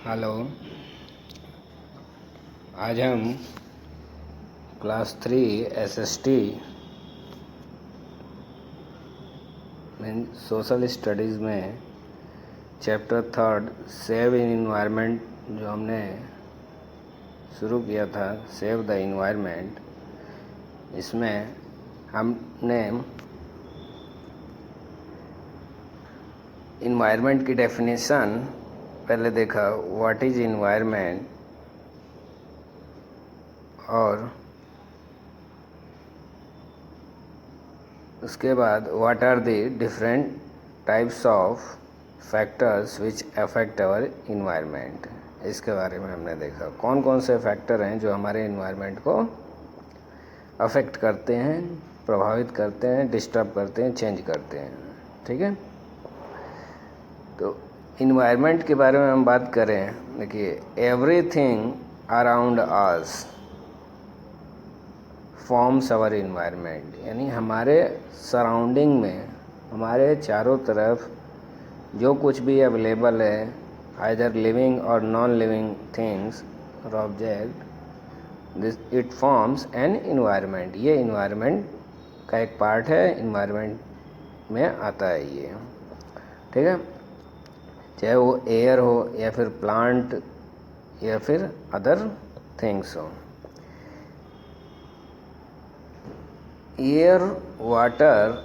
Hello. आज हम class 3 SST mean social studies में चैप्टर 3 सेव इन इन्वायरमेंट जो हमने शुरू किया था, सेव द इन्वायरमेंट, इसमें हमने इन्वायरमेंट की डेफिनेशन पहले देखा, व्हाट इज़ इन्वायरमेंट, और उसके बाद what are the different types of factors which affect our environment. इसके बारे में हमने देखा कौन कौन से फैक्टर हैं जो हमारे इन्वायरमेंट को अफेक्ट करते हैं, प्रभावित करते हैं, डिस्टर्ब करते हैं, चेंज करते हैं। ठीक है, तो इन्वायरमेंट के बारे में हम बात करें, देखिए, everything around us forms our environment, यानी हमारे सराउंडिंग में, हमारे चारों तरफ जो कुछ भी अवेलेबल है, आइदर लिविंग और नॉन लिविंग थिंग्स और object, this it forms an environment. ये इन्वायरमेंट का एक पार्ट है, इन्वायरमेंट में आता है ये। ठीक है, चाहे वो एयर हो या फिर प्लांट या फिर अदर थिंग्स हो। एयर, वाटर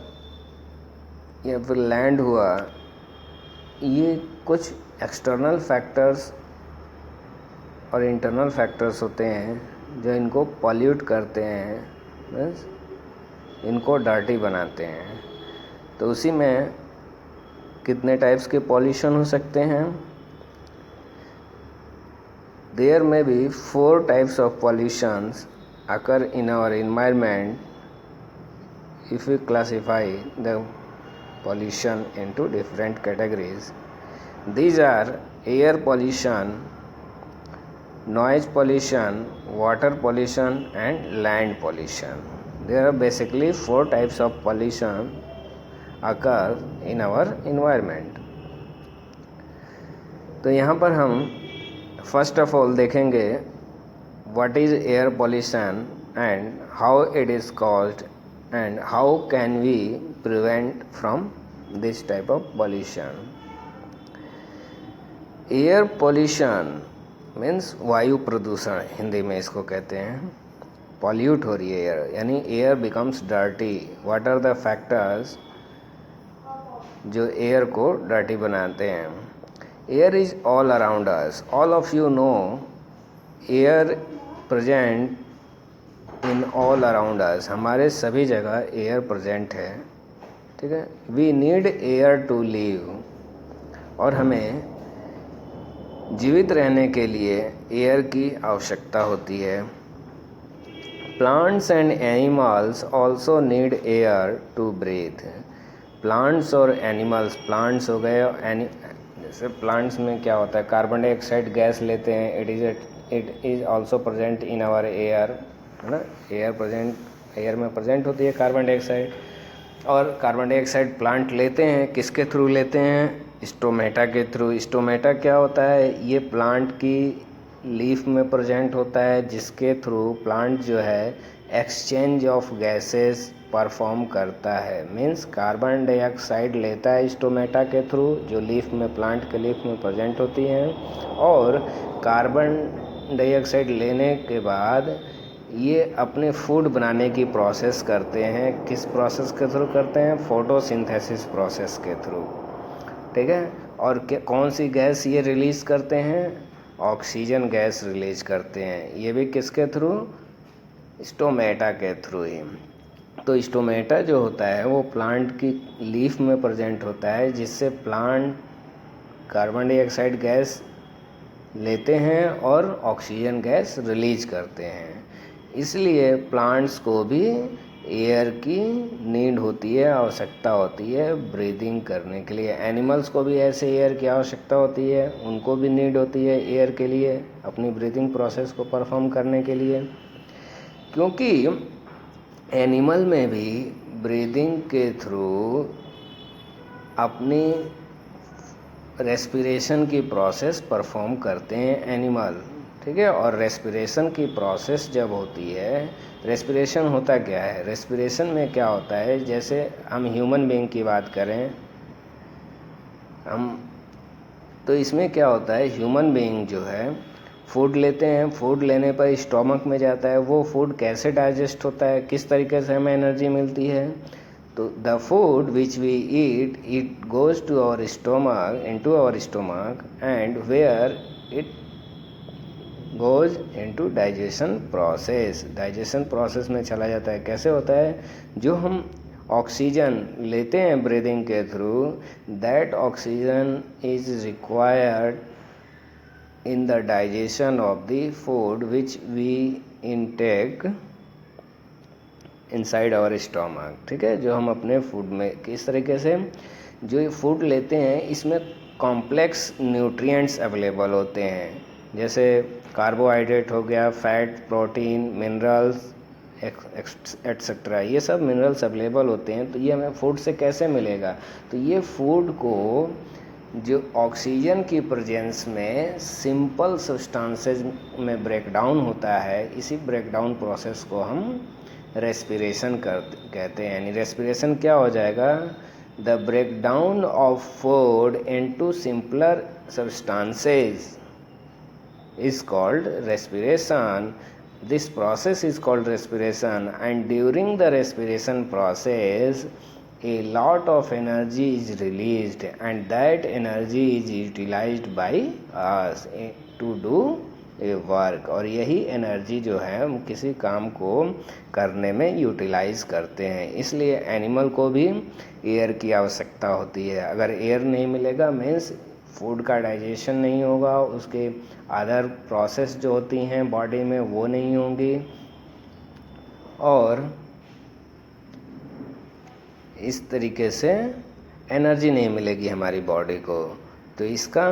या फिर लैंड हुआ, ये कुछ एक्सटर्नल फैक्टर्स और इंटरनल फैक्टर्स होते हैं जो इनको पॉल्यूट करते हैं, मीन्स इनको डर्टी बनाते हैं। तो उसी में कितने टाइप्स के पॉल्यूशन हो सकते हैं? देयर में be 4 types of pollutions occur in our environment if we classify the pollution into different categories. These are air pollution, noise pollution, water pollution and land pollution. There are basically 4 types of pollution occur in our environment. तो यहाँ पर हम first of all देखेंगे what is air pollution and how it is caused and how can we prevent from this type of pollution. Air pollution means वायु प्रदूषण, हिंदी में इसको कहते हैं। पॉल्यूट हो रही है एयर, यानी air becomes dirty. What are the factors जो एयर को डर्टी बनाते हैं? Air is all around us, all of you know air present in all around us, हमारे सभी जगह एयर प्रेजेंट है। ठीक है, we need air to live, और हमें जीवित रहने के लिए एयर की आवश्यकता होती है। Plants and animals also need air to breathe. Plants और एनिमल्स, प्लांट्स हो गए, जैसे प्लांट्स में क्या होता है, कार्बन डाइऑक्साइड गैस लेते हैं, it is also present in our air, है ना। एयर में प्रेजेंट होती है कार्बन डाइऑक्साइड, और कार्बन डाइऑक्साइड प्लांट लेते हैं, किसके थ्रू लेते हैं? स्टोमेटा के थ्रू। स्टोमेटा क्या होता है? ये प्लांट की लीफ में प्रेजेंट होता है, जिसके थ्रू प्लांट जो है एक्सचेंज ऑफ गैसेस परफॉर्म करता है। मीन्स कार्बन डाइऑक्साइड लेता है स्टोमेटा के थ्रू, जो लीफ में, प्लांट के लीफ में प्रेजेंट होती हैं, और कार्बन डाइऑक्साइड लेने के बाद ये अपने फूड बनाने की प्रोसेस करते हैं। किस प्रोसेस के थ्रू करते हैं? फोटोसिंथेसिस प्रोसेस के थ्रू। ठीक है, और कौन सी गैस ये रिलीज़ करते हैं? ऑक्सीजन गैस रिलीज करते हैं। ये भी किसके थ्रू? स्टोमेटा के थ्रू ही। तो स्टोमेटा जो होता है वो प्लांट की लीफ में प्रेजेंट होता है, जिससे प्लांट कार्बन डाइऑक्साइड गैस लेते हैं और ऑक्सीजन गैस रिलीज करते हैं। इसलिए प्लांट्स को भी एयर की नीड होती है, आवश्यकता होती है ब्रीदिंग करने के लिए। एनिमल्स को भी ऐसे एयर की आवश्यकता होती है, उनको भी नीड होती है एयर के लिए, अपनी ब्रीदिंग प्रोसेस को परफॉर्म करने के लिए। क्योंकि एनिमल में भी ब्रीदिंग के थ्रू अपनी रेस्पिरेशन की प्रोसेस परफॉर्म करते हैं एनिमल, ठीक है। और रेस्पिरेशन की प्रोसेस जब होती है, रेस्पिरेशन होता क्या है, रेस्पिरेशन में क्या होता है, जैसे हम ह्यूमन बीइंग की बात करें हम, तो इसमें क्या होता है, ह्यूमन बीइंग जो है फूड लेते हैं, फूड लेने पर स्टोमक में जाता है, वो फूड कैसे डाइजेस्ट होता है, किस तरीके से हमें एनर्जी मिलती है। तो the food which we eat, it goes to our stomach, into our stomach, and where it goes into digestion process, digestion process में चला जाता है। कैसे होता है, जो हम ऑक्सीजन लेते हैं ब्रीदिंग के through, that oxygen is required in the digestion of the food which we intake inside our stomach, ठीक है। जो हम अपने फूड में किस तरीके से जो फूड लेते हैं, इसमें कॉम्प्लेक्स न्यूट्रिएंट्स अवेलेबल होते हैं, जैसे कार्बोहाइड्रेट हो गया, फैट, प्रोटीन, मिनरल्स एक्सेट्रा, ये सब मिनरल्स अवेलेबल होते हैं। तो ये हमें फूड से कैसे मिलेगा, तो ये फूड को जो ऑक्सीजन की प्रेजेंस में सिंपल सब्सटेंसेस में ब्रेकडाउन होता है, इसी ब्रेकडाउन प्रोसेस को हम रेस्पिरेशन कहते हैं। यानी रेस्पिरेशन क्या हो जाएगा, the breakdown of food into simpler substances is called respiration. This process is called respiration, and during the respiration process a lot of energy is released, and that energy is utilized by us to do a work। और यही energy जो है हम किसी काम को करने में यूटिलाइज करते हैं। इसलिए एनिमल को भी एयर की आवश्यकता होती है। अगर एयर नहीं मिलेगा मीन्स फूड का डाइजेशन नहीं होगा, उसके अदर प्रोसेस जो होती हैं बॉडी में वो नहीं होंगी, और इस तरीके से एनर्जी नहीं मिलेगी हमारी बॉडी को। तो इसका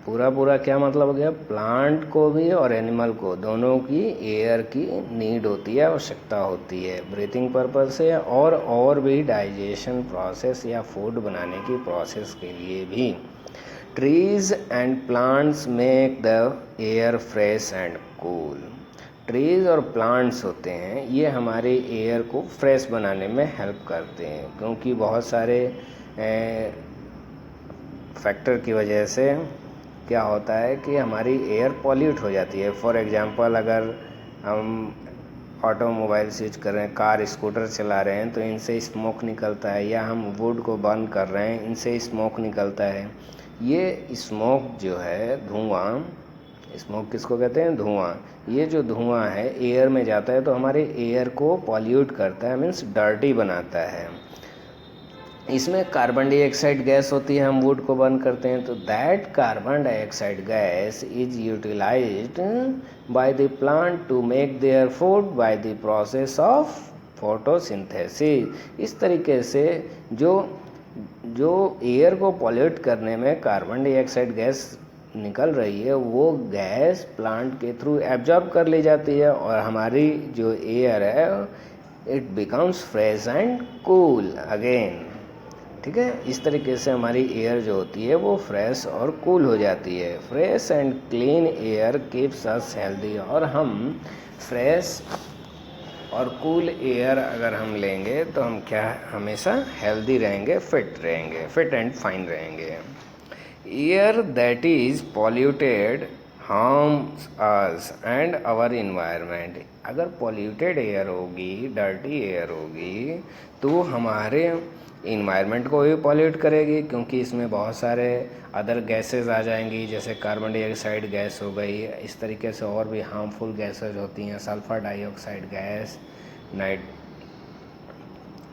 पूरा क्या मतलब हो गया, प्लांट को भी और एनिमल को दोनों की एयर की नीड होती है, आवश्यकता होती है ब्रीथिंग पर्पज से, और भी डाइजेशन प्रोसेस या फूड बनाने की प्रोसेस के लिए भी। Trees and plants make the air fresh and cool. Trees और प्लांट्स होते हैं, ये हमारे एयर को फ्रेश बनाने में हेल्प करते हैं, क्योंकि बहुत सारे फैक्टर की वजह से क्या होता है कि हमारी एयर पॉल्यूट हो जाती है। फॉर एग्जांपल, अगर हम ऑटोमोबाइल्स यूज कर रहे हैं, कार स्कूटर चला रहे हैं, तो इनसे स्मोक निकलता है, या हम वुड को बर्न कर रहे हैं, इनसे स्मोक निकलता है। ये स्मोक जो है, धुआं, स्मोक किसको कहते हैं, धुआं, ये जो धुआं है एयर में जाता है तो हमारे एयर को पॉल्यूट करता है, मीन्स डर्टी बनाता है। इसमें कार्बन डाइऑक्साइड गैस होती है, हम वुड को बर्न करते हैं, तो that carbon dioxide gas is utilised by the plant to make their food by the process of photosynthesis. इस तरीके से जो एयर को पॉल्यूट करने में कार्बन डाइऑक्साइड गैस निकल रही है, वो गैस प्लांट के थ्रू एब्जॉर्ब कर ली जाती है, और हमारी जो एयर है it becomes fresh and cool again, ठीक है। इस तरीके से हमारी एयर जो होती है वो फ्रेश और कूल हो जाती है। Fresh and clean air keeps us healthy, और हम फ्रेश और कूल एयर अगर हम लेंगे तो हम क्या हमेशा हेल्दी रहेंगे, फिट एंड फाइन रहेंगे। Air that is polluted harms us and our environment. अगर पॉल्यूटेड एयर होगी, डर्टी एयर होगी, तो हमारे इन्वायरमेंट को भी पॉल्यूट करेगी, क्योंकि इसमें बहुत सारे अदर गैसेस आ जाएंगी, जैसे कार्बन डाइऑक्साइड गैस हो गई। इस तरीके से और भी हार्मफुल गैसेस होती हैं, sulphur dioxide gas,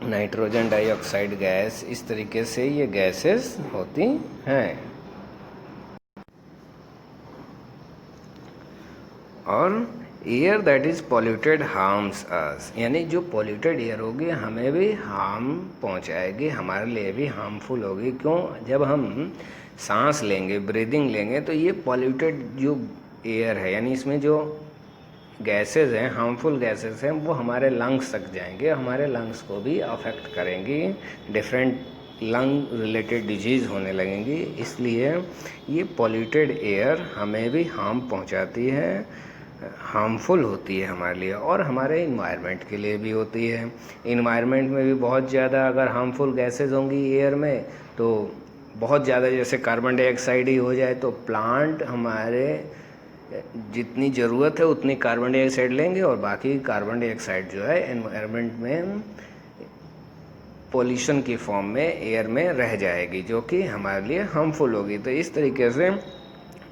nitrogen dioxide gas, इस तरीके से ये गैसेस होती हैं। और air that is polluted harms us, यानी जो पॉल्यूटेड एयर होगी हमें भी हार्म पहुंचाएगी, हमारे लिए भी हार्मफुल होगी। क्यों, जब हम सांस लेंगे, ब्रीदिंग लेंगे, तो ये पॉल्यूटेड जो एयर है, यानी इसमें जो गैसेस हैं, हार्मफुल गैसेस हैं, वो हमारे लंग्स तक जाएंगे, हमारे लंग्स को भी अफेक्ट करेंगी, डिफरेंट लंग रिलेटेड डिजीज़ होने लगेंगी। इसलिए ये पॉल्यूटेड एयर हमें भी हार्म पहुंचाती है, हार्मफुल होती है हमारे लिए और हमारे इन्वायरमेंट के लिए भी होती है। इन्वायरमेंट में भी बहुत ज़्यादा अगर हार्मफुल गैसेज होंगी एयर में तो बहुत ज़्यादा, जैसे कार्बन डाइऑक्साइड ही हो जाए तो प्लांट हमारे जितनी ज़रूरत है उतनी कार्बन डाइऑक्साइड लेंगे और बाकी कार्बन डाइऑक्साइड जो है एनवायरनमेंट में पोल्यूशन की फॉर्म में एयर में रह जाएगी, जो कि हमारे लिए हार्मफुल होगी। तो इस तरीके से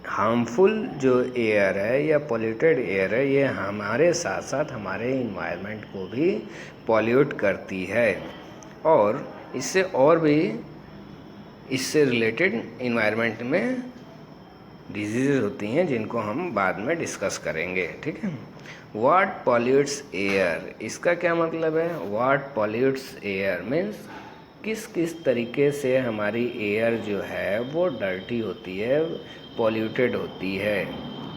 हार्मफुल जो एयर है या पोल्यूटेड एयर है ये हमारे साथ साथ हमारे इन्वायरमेंट को भी पॉल्यूट करती है और इससे और भी इससे रिलेटेड इन्वायरमेंट में डिजीज़ होती हैं जिनको हम बाद में डिस्कस करेंगे, ठीक है। व्हाट पॉल्यूट्स एयर, इसका क्या मतलब है? व्हाट पॉल्यूट्स एयर मीन्स किस किस तरीके से हमारी एयर जो है वो डर्टी होती है, पॉल्यूटेड होती है,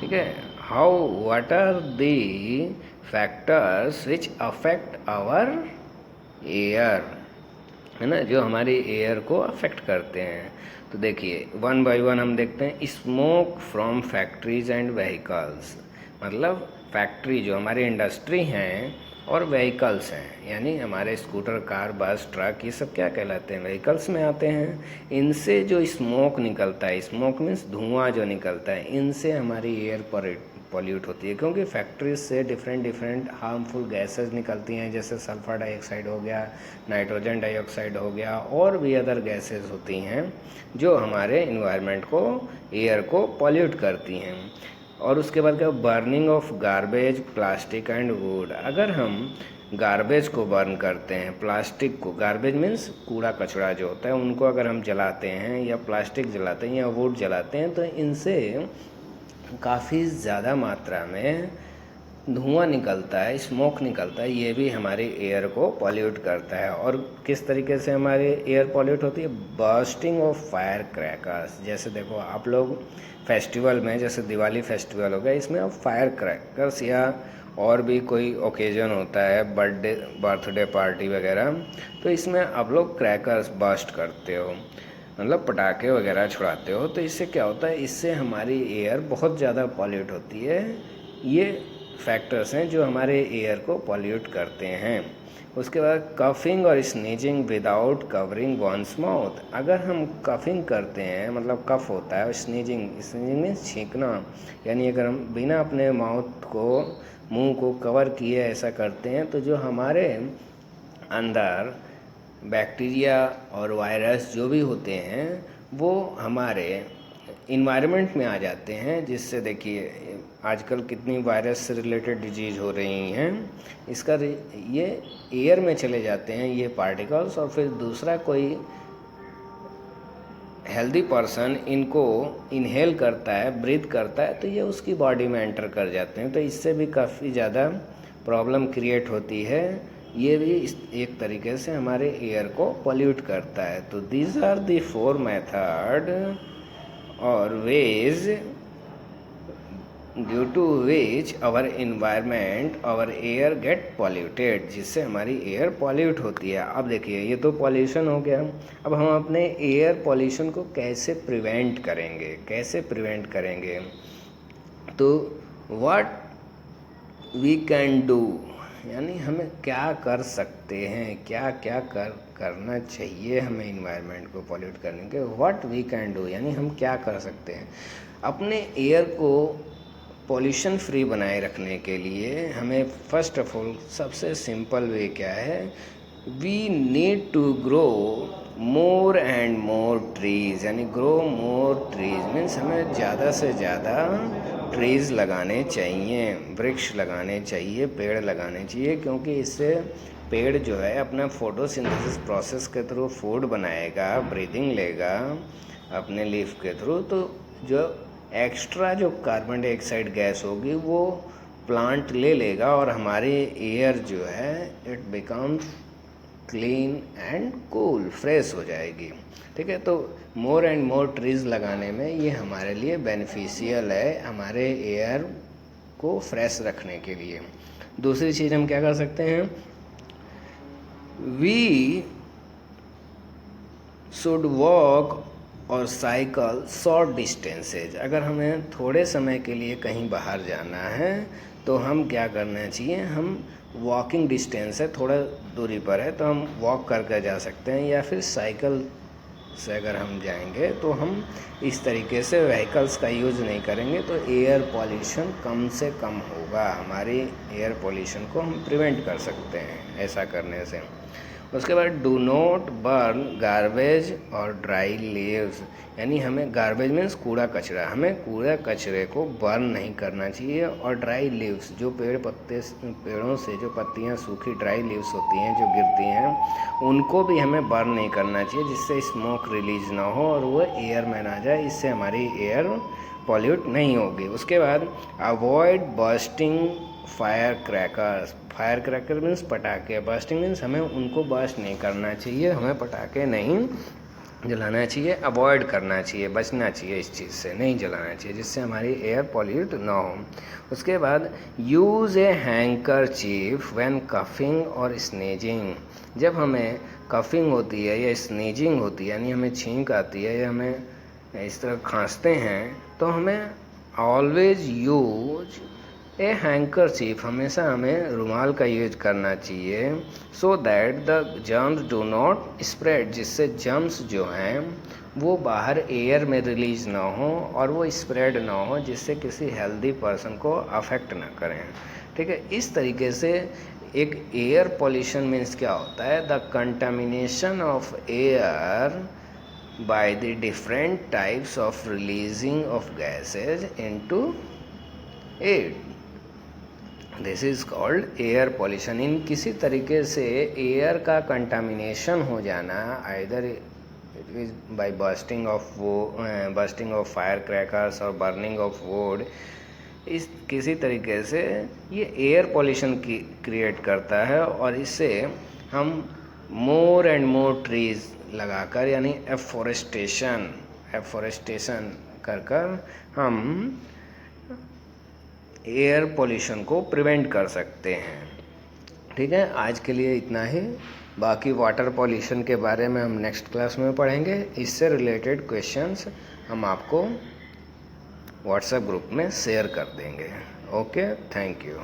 ठीक है। How, what are the factors which affect our air, है ना, जो हमारी एयर को अफेक्ट करते हैं। तो देखिए वन बाय वन हम देखते हैं। Smoke from factories and vehicles, मतलब फैक्ट्री जो हमारी इंडस्ट्री हैं और व्हीकल्स हैं, यानी हमारे स्कूटर, कार, बस, ट्रक, ये सब क्या कहलाते हैं? व्हीकल्स में आते हैं। इनसे जो स्मोक निकलता है, स्मोक मीन्स धुआं जो निकलता है, इनसे हमारी एयर पॉल्यूट होती है क्योंकि फैक्ट्रीज से डिफरेंट हार्मफुल गैसेस निकलती हैं, जैसे सल्फर डाइऑक्साइड हो गया, नाइट्रोजन डाइऑक्साइड हो गया और भी अदर गैसेस होती हैं जो हमारे इन्वायरमेंट को, एयर को पॉल्यूट करती हैं। और उसके बाद क्या, burning of garbage, plastic and would. अगर हम गार्बेज को बर्न करते हैं, प्लास्टिक को, गार्बेज मीन्स कूड़ा कचरा जो होता है, उनको अगर हम जलाते हैं या प्लास्टिक जलाते हैं या वुड जलाते हैं तो इनसे काफ़ी ज़्यादा मात्रा में धुआं निकलता है, स्मोक निकलता है। ये भी हमारी एयर को पॉल्यूट करता है। और किस तरीके से हमारी एयर पॉल्यूट होती है? Bursting of fire crackers. जैसे देखो आप लोग फेस्टिवल में, जैसे दिवाली फेस्टिवल हो गया, इसमें आप फायर क्रैकर्स या और भी कोई ओकेजन होता है, बर्थडे पार्टी वगैरह, तो इसमें आप लोग क्रैकर्स बर्स्ट करते हो, मतलब पटाखे वगैरह छुड़ाते हो। तो इससे क्या होता है? इससे हमारी एयर बहुत ज़्यादा पॉल्यूट होती है। ये फैक्टर्स हैं जो हमारे एयर को पॉल्यूट करते हैं। उसके बाद कफिंग और sneezing without covering one's mouth. अगर हम कफिंग करते हैं, मतलब कफ होता है, और स्नीजिंग मीन्स छींकना, यानी अगर हम बिना अपने माउथ को, मुंह को कवर किए ऐसा करते हैं तो जो हमारे अंदर बैक्टीरिया और वायरस जो भी होते हैं वो हमारे इन्वायरमेंट में आ जाते हैं, जिससे देखिए आजकल कितनी वायरस से रिलेटेड डिजीज़ हो रही हैं। ये एयर में चले जाते हैं ये पार्टिकल्स, और फिर दूसरा कोई हेल्दी पर्सन इनको इनहेल करता है, ब्रीथ करता है, तो ये उसकी बॉडी में एंटर कर जाते हैं। तो इससे भी काफ़ी ज़्यादा प्रॉब्लम क्रिएट होती है। ये भी एक तरीके से हमारे एयर को पॉल्यूट करता है। तो दीज आर द 4 मेथड और ways due to which our environment, our air get polluted, जिससे हमारी एयर पॉल्यूट होती है। अब देखिए ये तो पॉल्यूशन हो गया। अब हम अपने एयर पॉल्यूशन को कैसे प्रिवेंट करेंगे? तो व्हाट वी कैन डू, यानी हमें क्या कर सकते हैं, क्या क्या करना चाहिए हमें इन्वायरमेंट को पॉल्यूट करने के। व्हाट वी कैन डू यानी हम क्या कर सकते हैं अपने एयर को पॉल्यूशन फ्री बनाए रखने के लिए। हमें फर्स्ट ऑफ ऑल सबसे सिंपल वे क्या है, we need to grow more and more trees, यानी ग्रो मोर ट्रीज़ मीन्स हमें ज़्यादा से ज़्यादा ट्रीज़ लगाने चाहिए, वृक्ष लगाने चाहिए, पेड़ लगाने चाहिए, क्योंकि इससे पेड़ जो है अपना फोटोसिंथेसिस प्रोसेस के थ्रू फूड बनाएगा, ब्रीदिंग लेगा अपने लीफ के थ्रू। तो जो एक्स्ट्रा जो कार्बन डाइऑक्साइड गैस होगी वो प्लांट ले लेगा और हमारी एयर जो है it becomes clean and cool, fresh हो जाएगी। ठीक है, तो मोर एंड मोर ट्रीज़ लगाने में ये हमारे लिए बेनिफिशियल है, हमारे एयर को फ्रेश रखने के लिए। दूसरी चीज़ हम क्या कर सकते हैं, वी शुड वॉक और साइकिल शॉर्ट डिस्टेंसेज। अगर हमें थोड़े समय के लिए कहीं बाहर जाना है तो हम क्या करना चाहिए, हम वॉकिंग डिस्टेंस है, थोड़ा दूरी पर है तो हम वॉक करके जा सकते हैं, या फिर साइकिल से अगर हम जाएंगे तो हम इस तरीके से व्हीकल्स का यूज़ नहीं करेंगे तो एयर पॉल्यूशन कम से कम होगा, हमारी एयर पॉल्यूशन को हम प्रिवेंट कर सकते हैं ऐसा करने से। उसके बाद डू नॉट बर्न गार्बेज और ड्राई लीव्स, यानी हमें गार्बेज मीन्स कूड़ा कचरा, हमें कूड़ा कचरे को बर्न नहीं करना चाहिए, और ड्राई लीव्स जो पेड़ों से जो पत्तियां सूखी ड्राई लीव्स होती हैं जो गिरती हैं उनको भी हमें बर्न नहीं करना चाहिए, जिससे स्मोक रिलीज ना हो और वो एयर में ना जाए, इससे हमारी एयर पॉल्यूट नहीं होगी। उसके बाद avoid bursting fire crackers. Fire cracker means पटाखे, बर्स्टिंग मीन्स हमें उनको बर्स्ट नहीं करना चाहिए, हमें पटाखे नहीं जलाना चाहिए, अवॉइड करना चाहिए, बचना चाहिए, इस चीज़ से नहीं जलाना चाहिए जिससे हमारी एयर पॉल्यूट ना हो। उसके बाद use A handkerchief when coughing और स्नीजिंग। जब हमें कफिंग होती है या स्नीजिंग होती है, यानी हमें छींक आती है या हमें इस तरह खांसते हैं, तो हमें ऑलवेज यूज ए हैंकरचीफ, हमेशा हमें रुमाल का यूज करना चाहिए, so that the germs do not spread, जिससे जर्म्स जो हैं वो बाहर एयर में रिलीज ना हो और वो स्प्रेड ना हो, जिससे किसी हेल्दी पर्सन को अफेक्ट ना करें। ठीक है, इस तरीके से एक एयर पॉल्यूशन मीन्स क्या होता है, the contamination of air by the different types of releasing of gases into it. This is called air pollution. इन किसी तरीके से एयर का कंटामिनेशन हो जाना, either it is by bursting of fire crackers और बर्निंग ऑफ वुड, इस किसी तरीके से ये एयर पॉल्यूशन की क्रिएट करता है, और इससे हम मोर एंड मोर ट्रीज लगाकर, यानी एफोरेस्टेशन कर हम एयर पॉल्यूशन को प्रिवेंट कर सकते हैं। ठीक है, आज के लिए इतना ही, बाकी वाटर पॉल्यूशन के बारे में हम नेक्स्ट क्लास में पढ़ेंगे। इससे रिलेटेड क्वेश्चंस हम आपको व्हाट्सएप ग्रुप में शेयर कर देंगे। Okay, thank you.